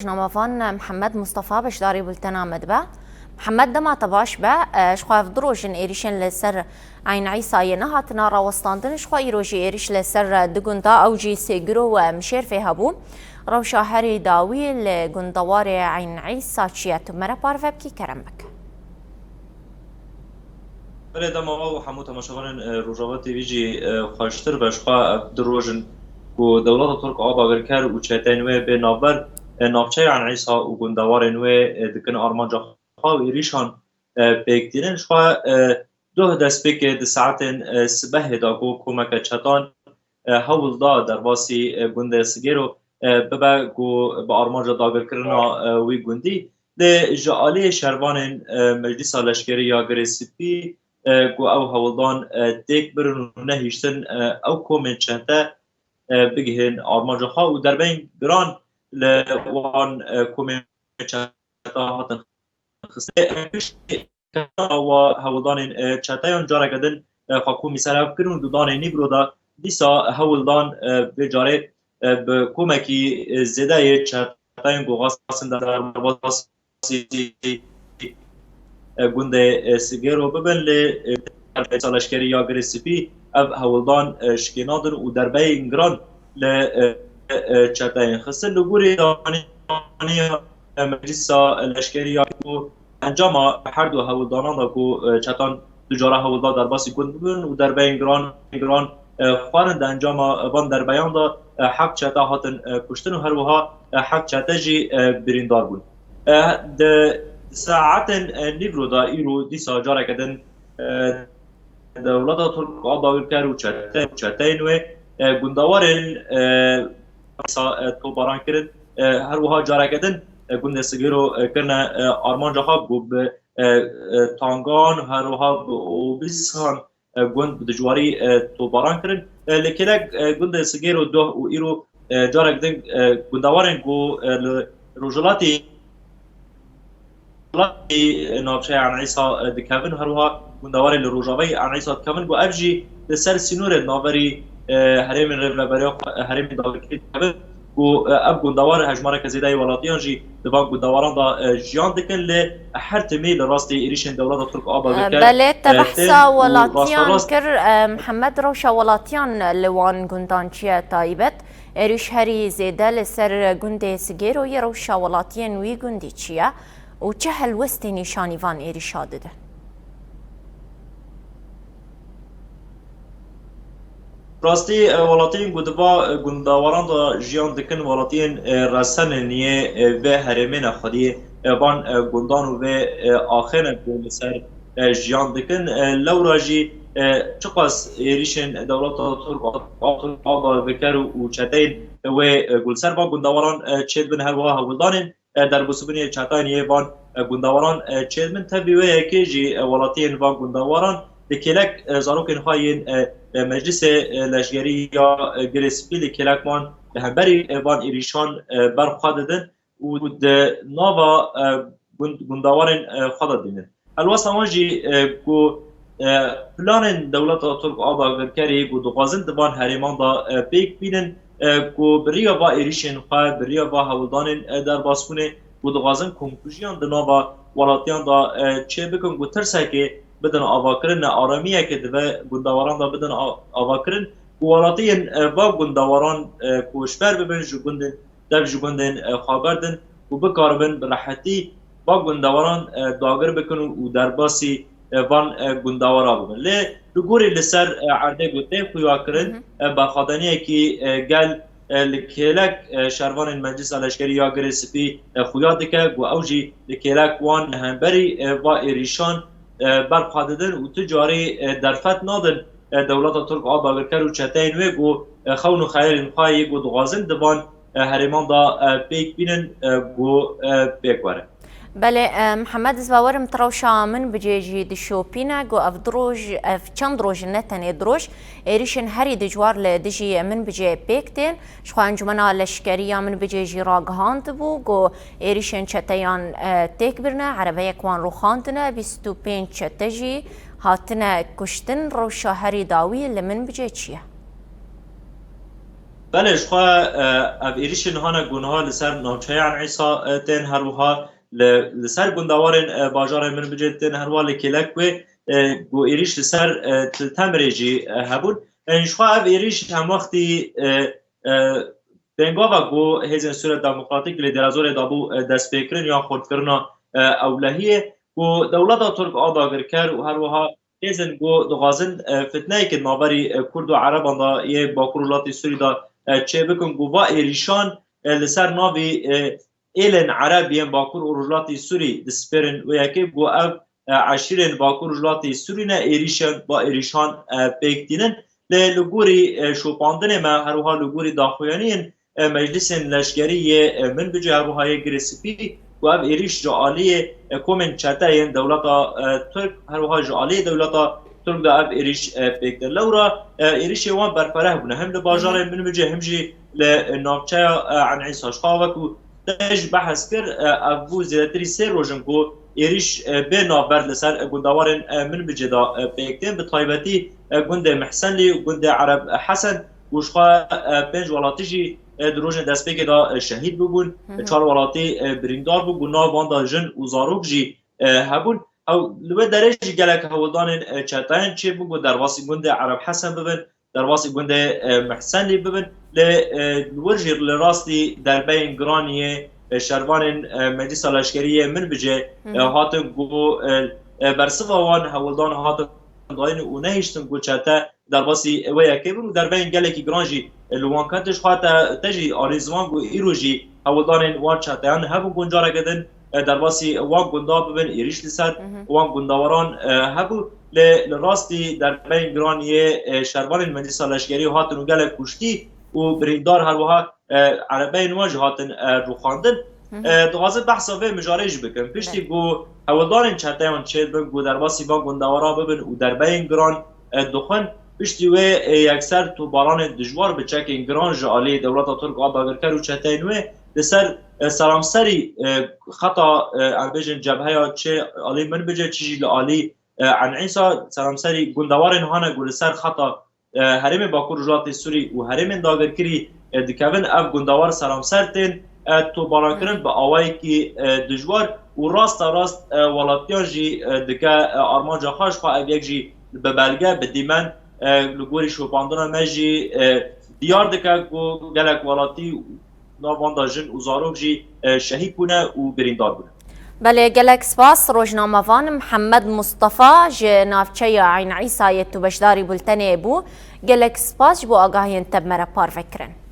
نوافان محمد مصطفى بشداري بلتنا مدبا محمد دما طباش با شخواف دروجن إيريشن لسر عين عيسى ينهات نارا وسطاندن شخوا إيروجي إيريش لسر دقندا أو جي سيقرو ومشير في هبو روشا هري داوي لقندوار عين عيسى تشيات مرا بارفبكي كرمك بله دما او همو تماشاگران روجاوا تیویجی خوشتر بشخوا دروجن و دولت ترک آبا برکر و چتنوی به نابر نافچه عن عیسا و گندوار نوی دکن آرمانجا خواه ایریشان بکتیرن شخوا دو دست بک دساعت سبه داگو کمک چتان هول دا در واسی گنده سگیرو ببا گو با آرمانجا داگر کرنا وی گندی ده جعالی شروان مجلس لشکری یا گریسیپی گو او هولدان تیک برن و نهیشتن او کومن چنته بگهن آرمانجا ها و در بین گران لوان کومن چنته هاتن خسته و هولدان چنته جارا کدن خاکومی سراب کرن دودان نیبرو دا دیسا هولدان به جاره به کومکی زده چنته گو غاسن در باسی گنده سگیرو ببن ل سالشکری یا گریسیپی او هولدان شکینادن و در بی انگران ل چتاین خسن لگوری دانی مجلس لشکری یا انجام هر دو هولدانان دا کو چتان دجاره هولدان در باسی گند ببن و در بی انگران خوارند انجام وان در بیان دا حق چتا هاتن کشتن و هر وها حق چتا جی بریندار بود ساعات نيفرو دا إيرو دي ساجارة كدن دولة ترك عضو الكارو تشاتين و جندوارن توباران كرن هر وها جارة كدن جند سجيرو كرنا أرمان جهاب ب تانغان هر وها وبسان جند بدجواري توباران كرن لكنك جند سجيرو ده وإيرو جارة كدن جندوارن جو رجلاتي نابشة عن عيسى دكافن هروها مندوار الروجاوي عن عيسى دكافن بو أبجي لسر سنور نافري هرم الرفلبريق هرم داوكي دكافن بو أب مندوار هجمارة كزيداي ولاتيان جي دفاق مندواران دا جيان دكن لحرتمي لراستي إيريشن دولة ترك آبا بكر بلت بحثا ولاتيان كر محمد روشا ولاتيان لوان قندان چيا تايبت إيريش هري زيدا لسر قندي سجيرو يروشا ولاتيان وي قندي چيا و چه هلوستی نشانی وان ایریشاد ده؟ راستی ولاتین گودبا گنداوران دا جیان دکن ولاتین رسن نیه و هرمین خودی وان گندان و آخر بون سر جیان دکن لوراجی چقاس ایریشن دولت ترک آبا بکر و چتین و گلسر با گنداوران چید بن هر وها ولدانین در بسوبنی چاتانی وان گندواران چیدمن تبیوه که جی ولاتین وان گندواران دکلک زاروکن خواهین مجلس لشگری یا گریسپی دکلک وان همبری وان ایریشان برخواد دن و ناوا گندوارن خواهد دینن الواسه ما جی گو پلان دولت ترک آبا برکری گو دوغازن دبان هریمان دا پیک بینن کو بریا با ایریشن خا بریا با هولدان در باسکونه کو دغازن کنکوژیان د نووا ولاتیان دا چه بکن کو ترسه که بدن آواکرن آرامیه که د گندواران دا بدن آواکرن کو ولاتین با گندواران کوشبر ببن جوگندن در جوگندن خاگردن کو بکاربن براحتی با گندواران داگر بکن و در باسی وان گندوارا ببن لی لگوری لسر عرده گوته خویا کرن با خادانیه که گل لکیلک شروان مجلس لشکری یا گریسپی خویا دکه و اوجی لکیلک وان همبری و ایریشان برخواددن و تجاری درفت نادن دولت ترک آبا برکر و چتین و خون و خیر خواهی و دغازن دبان هرمان دا پیک بینن و پیک واره بله محمد زباورم تروشا من بجيجي دشوبينا جو اف دروج اف چند دروج نتن دروج ايريشن هري دجوار لدجي من بجي بيكتين شخو انجمنا لشكريا من بجيجي راغهاند بو جو ايريشن چتيان تكبرنا عربية كوان روخاندنا بستو بين چتجي هاتنا كشتن روشا هري داوي لمن بجي چيه بله شخوا اف ایریشن هانا گونها لسر ناوچه عن عیسا تین هروها لسر گندوارن باجار من بجد تین هروها لکلک و گو ایریش لسر تمریجی هبون شخوا اف ایریش هم وقتی بنگاوا گو هیزن سور دموکراتیک لیدرازور دابو دست بکرن یا خودکرنا اولهیه گو دولت ترک آداگر کر و هروها هیزن گو دغازن فتنه که نابری کرد و عربان دا یه باکرولاتی سوری دا چه بکن گووا ایریشان لسر ناوی ایلن عربیان باکور اورجلاتی سوری دسپرن و یکی گو او عشیرن باکور اورجلاتی سوری نه ایریشان با ایریشان پیکتینن لگوری شوپاندن ما هروها لگوری داخویانین مجلس لشکری من بجه هروها گرسپی و او ایریش جعالی کومن چتاین دولتا ترک هروها جعالی دولتا ترک دا اف ایریش پیکتر لورا ایریش وان برفره بونه هم لباجار من بجه هم جی لنابچه عن عیسا شخاوکو تاج بحث کر ابو زیادتری سه روژن کو ایریش به نابرد لسر گندوارن من بجه دا پیکتن به طایبتی گند محسن لی گند عرب حسن وشخوا پنج ولاتی جی دروژن دست پیک دا شهید ببون 4 ولاتی بریندار ببون ناوان دا جن و زاروک جی هبون او لو درجه گلک هولدان چتاین چه بگو در واسی گند عرب حسن ببن در واسی گند محسن لی ببن لورجر لراستی در بین گرانیه شروان مجلس لشکریه من بجه هاتن گو برسوا وان هولدان هاتن داین و نهیشتن گو چتا در واسی ویا کبر در بین گلکی گرانجی لوان کاتش خاطر تجی آریزوان گو ایروجی هولدان وان چتایان هبو گنجاره گدن در واسی وان گندا ببن ایریش لسر وان گنداوران هبو لراستی در بین گرانیه شروان مجلس لشکری هاتن و گلک کشتی و بریندار هروها عربین واجه هاتن روخاندن دوازه بحثا به مجارج بکن پشتی گو هولدان چتایان چید بن گو در واسی با گنداورا ببن و در بین گران دخن پشتی و یکسر تو باران دجوار بچکین گران جالی دولت ترک آداگرکر و چتاین و لسر سرامسری خطا امبیجن جبهه چه علی من بجه چیجی لعالی عن عیسا سرامسری گندوارن هانه گو لسر خطا هرم باکور جلات سوری و هرم داگرکری دکوین اف گندوار سرامسر تین تو باران کرن به آوائی که دجوار و راست ولاتیان جی دکه آرمان جا خواهش خواه او یک جی به بلگه به دیمن لگوری شوپاندون مجی دیار دکه گلک ولاتی ناواندا جن و زاروک جی شهید بونه و بریندار بونه. بله گلک سپاس روزنامه‌وان محمد مصطفى ج نافچه عین عیسا یتو بشداری بولتنی بو گلک سپاس بو آگاهی انتب مرا پار فکرن.